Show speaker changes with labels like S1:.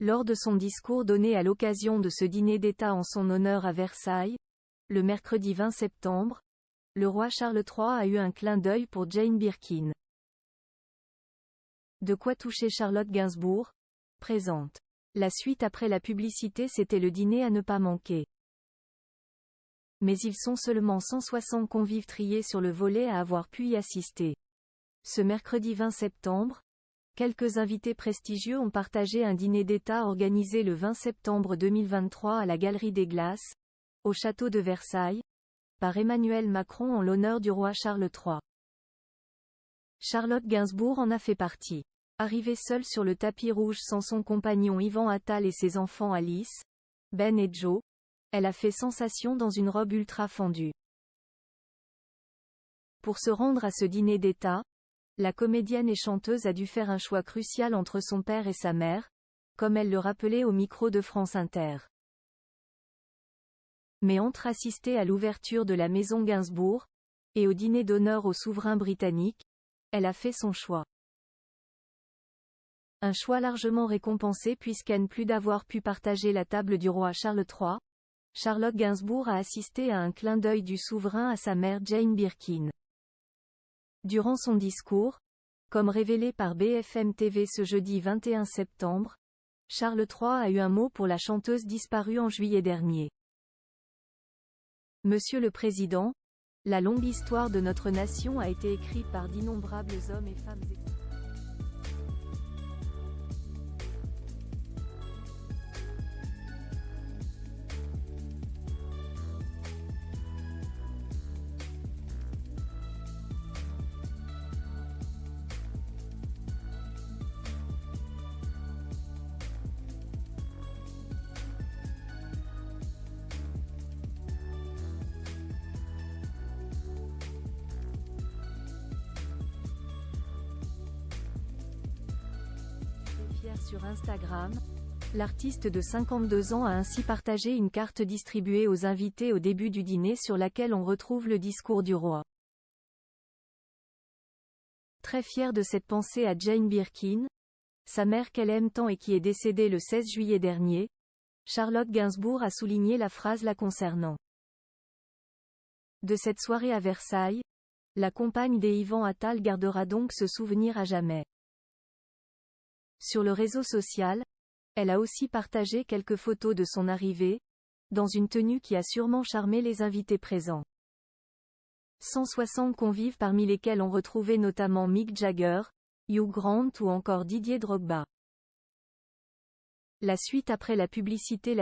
S1: Lors de son discours donné à l'occasion de ce dîner d'État en son honneur à Versailles, le mercredi 20 septembre, le roi Charles III a eu un clin d'œil pour Jane Birkin. De quoi toucher Charlotte Gainsbourg présente. La suite après la publicité, c'était le dîner à ne pas manquer. Mais ils sont seulement 160 convives triés sur le volet à avoir pu y assister. Ce mercredi 20 septembre, quelques invités prestigieux ont partagé un dîner d'État organisé le 20 septembre 2023 à la Galerie des Glaces, au château de Versailles, par Emmanuel Macron en l'honneur du roi Charles III. Charlotte Gainsbourg en a fait partie. Arrivée seule sur le tapis rouge sans son compagnon Yvan Attal et ses enfants Alice, Ben et Joe, elle a fait sensation dans une robe ultra fendue. Pour se rendre à ce dîner d'État, la comédienne et chanteuse a dû faire un choix crucial entre son père et sa mère, comme elle le rappelait au micro de France Inter. Mais entre assister à l'ouverture de la maison Gainsbourg, et au dîner d'honneur au souverain britannique, elle a fait son choix. Un choix largement récompensé puisqu'en plus d'avoir pu partager la table du roi Charles III, Charlotte Gainsbourg a assisté à un clin d'œil du souverain à sa mère Jane Birkin. Durant son discours, comme révélé par BFM TV ce jeudi 21 septembre, Charles III a eu un mot pour la chanteuse disparue en juillet dernier. Monsieur le Président, la longue histoire de notre nation a été écrite par d'innombrables hommes et femmes. Sur Instagram, l'artiste de 52 ans a ainsi partagé une carte distribuée aux invités au début du dîner sur laquelle on retrouve le discours du roi. Très fière de cette pensée à Jane Birkin, sa mère qu'elle aime tant et qui est décédée le 16 juillet dernier, Charlotte Gainsbourg a souligné la phrase la concernant. De cette soirée à Versailles, la compagne des Yvan Attal gardera donc ce souvenir à jamais. Sur le réseau social, elle a aussi partagé quelques photos de son arrivée, dans une tenue qui a sûrement charmé les invités présents. 160 convives parmi lesquels on retrouvait notamment Mick Jagger, Hugh Grant ou encore Didier Drogba. La suite après la publicité.